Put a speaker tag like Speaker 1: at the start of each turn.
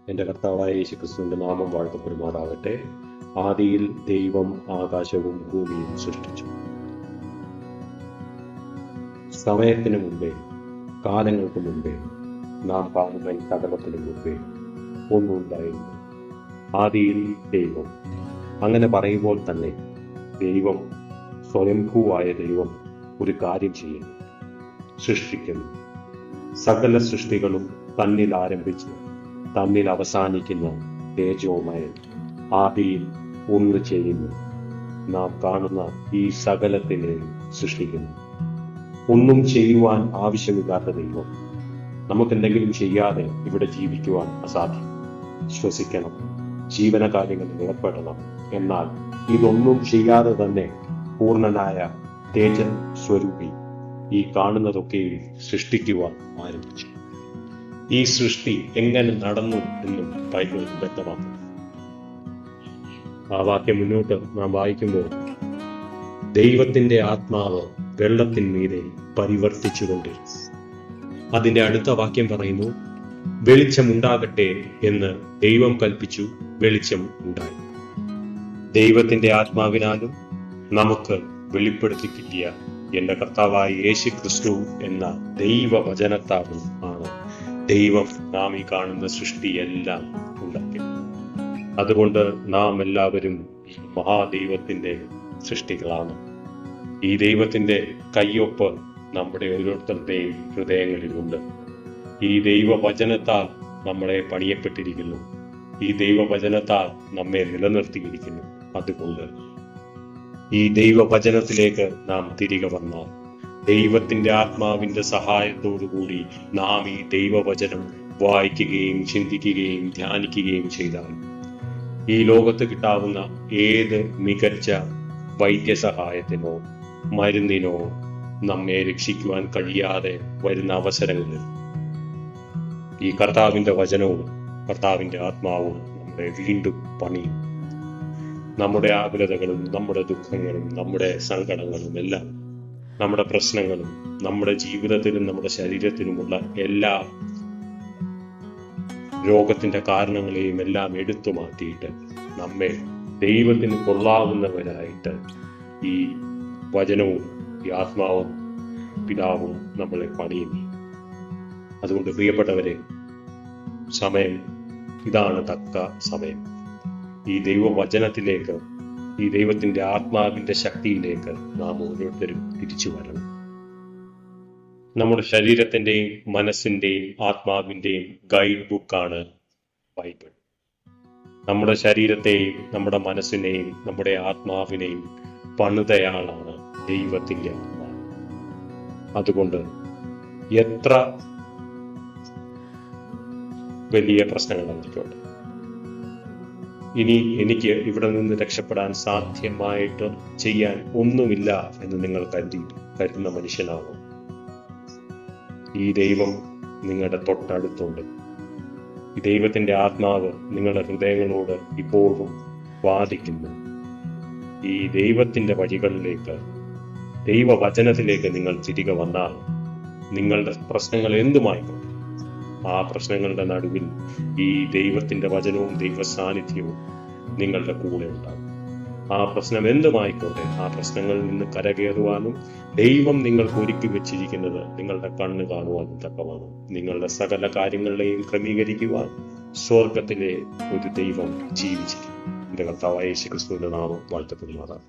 Speaker 1: എൻ്റെ കർത്താവായ യേശുക്രിസ്തുവിൻ്റെ നാമം വാഴ്ത്തപ്പെടുമാറാകട്ടെ. ആദിയിൽ ദൈവം ആകാശവും ഭൂമിയും സൃഷ്ടിച്ചു. സമയത്തിന് മുമ്പേ, കാലങ്ങൾക്ക് മുമ്പേ, നാം കാണുന്ന ഈ സകലത്തിന് മുമ്പേ ഒന്നുണ്ടായിരുന്നു. ആദിയിൽ ദൈവം. അങ്ങനെ പറയുമ്പോൾ തന്നെ ദൈവം, സ്വയംഭൂവായ ദൈവം ഒരു കാര്യം ചെയ്യുന്നു, സൃഷ്ടിക്കുന്നു. സകല സൃഷ്ടികളും തന്നിൽ ആരംഭിച്ച് തന്നിൽ അവസാനിക്കുന്ന തേജോമയൻ ആദിയിൽ ഒന്ന് ചെയ്യുന്നു. നാം കാണുന്ന ഈ സകലത്തിനെ സൃഷ്ടിക്കുന്നു. ഒന്നും ചെയ്യുവാൻ ആവശ്യമില്ലാത്ത ദൈവം. നമുക്കെന്തെങ്കിലും ചെയ്യാതെ ഇവിടെ ജീവിക്കുവാൻ അസാധ്യം. ശ്വസിക്കണം, ജീവനകാര്യങ്ങളിൽ ഏർപ്പെടണം. എന്നാൽ ഇതൊന്നും ചെയ്യാതെ തന്നെ പൂർണ്ണനായ തേജ സ്വരൂപി ഈ കാണുന്നതൊക്കെയും സൃഷ്ടിക്കുവാൻ ആരംഭിച്ചു. ഈ സൃഷ്ടി എങ്ങനെ നടന്നു എന്നും ബൈബിൾ വ്യക്തമാക്കുന്നു. ആ വാക്യം മുന്നോട്ട് നാം വായിക്കുമ്പോൾ, ദൈവത്തിന്റെ ആത്മാവ് വെള്ളത്തിന്മീതെ പരിവർത്തിച്ചുകൊണ്ടിരുന്നു. അതിന്റെ അടുത്ത വാക്യം പറയുന്നു, വെളിച്ചമുണ്ടാകട്ടെ എന്ന് ദൈവം കൽപ്പിച്ചു, വെളിച്ചം ഉണ്ടായി. ദൈവത്തിന്റെ ആത്മാവിനാലും നമുക്ക് വെളിപ്പെടുത്തി കിട്ടിയ എന്റെ കർത്താവായ യേശു ക്രിസ്തു എന്ന ദൈവവചനത്താലും ആണ് ദൈവം നാം ഈ കാണുന്ന സൃഷ്ടിയെല്ലാം ഉണ്ടാക്കി. അതുകൊണ്ട് നാം എല്ലാവരും ഈ മഹാദൈവത്തിന്റെ സൃഷ്ടികളാണ്. ഈ ദൈവത്തിന്റെ കയ്യൊപ്പ് നമ്മുടെ ഓരോരുത്തരുടെയും ഹൃദയങ്ങളിലുണ്ട്. ഈ ദൈവവചനത്താൽ നമ്മളെ പണിയപ്പെട്ടിരിക്കുന്നു. ഈ ദൈവവചനത്താൽ നമ്മെ നിലനിർത്തിയിരിക്കുന്നു. അതുകൊണ്ട് ഈ ദൈവവചനത്തിലേക്ക് നാം തിരികെ വന്നാൽ, ദൈവത്തിന്റെ ആത്മാവിന്റെ സഹായത്തോടുകൂടി നാം ഈ ദൈവവചനം വായിക്കുകയും ചിന്തിക്കുകയും ധ്യാനിക്കുകയും ചെയ്താൽ, ഈ ലോകത്ത് കിട്ടാവുന്ന ഏത് മികച്ച വൈദ്യസഹായത്തിനോ മരുന്നിനോ നമ്മെ രക്ഷിക്കുവാൻ കഴിയാതെ വരുന്ന അവസരങ്ങളിൽ ഈ കർത്താവിന്റെ വചനവും കർത്താവിന്റെ ആത്മാവും നമ്മളെ വീണ്ടും പണിയും. നമ്മുടെ ആകുലതകളും നമ്മുടെ ദുഃഖങ്ങളും നമ്മുടെ സങ്കടങ്ങളും എല്ലാം, നമ്മുടെ പ്രശ്നങ്ങളും നമ്മുടെ ജീവിതത്തിലും നമ്മുടെ ശരീരത്തിലുമുള്ള എല്ലാ രോഗത്തിന്റെ കാരണങ്ങളെയും എല്ലാം എടുത്തു മാറ്റിയിട്ട് നമ്മെ ദൈവത്തിന് കൊള്ളാവുന്നവരായിട്ട് ഈ വചനവും ഈ ആത്മാവും പിതാവും നമ്മളെ പണിയും. അതുകൊണ്ട് പ്രിയപ്പെട്ടവരെ, സമയം ഇതാണ്, തക്ക സമയം. ഈ ദൈവവചനത്തിലേക്ക്, ഈ ദൈവത്തിന്റെ ആത്മാവിന്റെ ശക്തിയിലേക്ക് നാം ഓരോരുത്തരും തിരിച്ചു വരണം. നമ്മുടെ ശരീരത്തിന്റെയും മനസ്സിന്റെയും ആത്മാവിന്റെയും ഗൈഡ് ബുക്കാണ് ബൈബിൾ. നമ്മുടെ ശരീരത്തെയും നമ്മുടെ മനസ്സിനെയും നമ്മുടെ ആത്മാവിനെയും പണിതയാളാണ് ദൈവത്തിന്റെ ആത്മാവ്. അതുകൊണ്ട് എത്ര വലിയ പ്രശ്നങ്ങളായിരിക്കട്ടെ, ഇനി എനിക്ക് ഇവിടെ നിന്ന് രക്ഷപ്പെടാൻ സാധ്യമായിട്ട് ചെയ്യാൻ ഒന്നുമില്ല എന്ന് നിങ്ങൾ കരുതുന്ന മനുഷ്യനാകും. ഈ ദൈവം നിങ്ങളുടെ തൊട്ടടുത്തുണ്ട്. ഈ ദൈവത്തിന്റെ ആത്മാവ് നിങ്ങളുടെ ഹൃദയങ്ങളോട് ഇപ്പോഴും വാദിക്കുന്നു. ഈ ദൈവത്തിന്റെ വഴികളിലേക്ക്, ദൈവവചനത്തിലേക്ക് നിങ്ങൾ തിരികെ വന്നാൽ, നിങ്ങളുടെ പ്രശ്നങ്ങൾ എന്തുമായിക്കോട്ടെ, ആ പ്രശ്നങ്ങളുടെ നടുവിൽ ഈ ദൈവത്തിന്റെ വചനവും ദൈവ സാന്നിധ്യവും നിങ്ങളുടെ കൂടെ ഉണ്ടാകും. ആ പ്രശ്നം എന്തുമായിക്കോട്ടെ, ആ പ്രശ്നങ്ങളിൽ നിന്ന് കരകയറുവാനും ദൈവം നിങ്ങൾക്ക് ഒരുക്കി വെച്ചിരിക്കുന്നത് നിങ്ങളുടെ കണ്ണ് കാണുവാനും തക്കമാണ്. നിങ്ങളുടെ സകല കാര്യങ്ങളെയും ക്രമീകരിക്കുവാൻ സ്വർഗത്തിലെ ഒരു ദൈവം ജീവിച്ചിരിക്കും. എന്റെ കർത്താവായ യേശു ക്രിസ്തുവിന്റെ നാമം വാഴ്ത്തപ്പെടുമാറാകട്ടെ.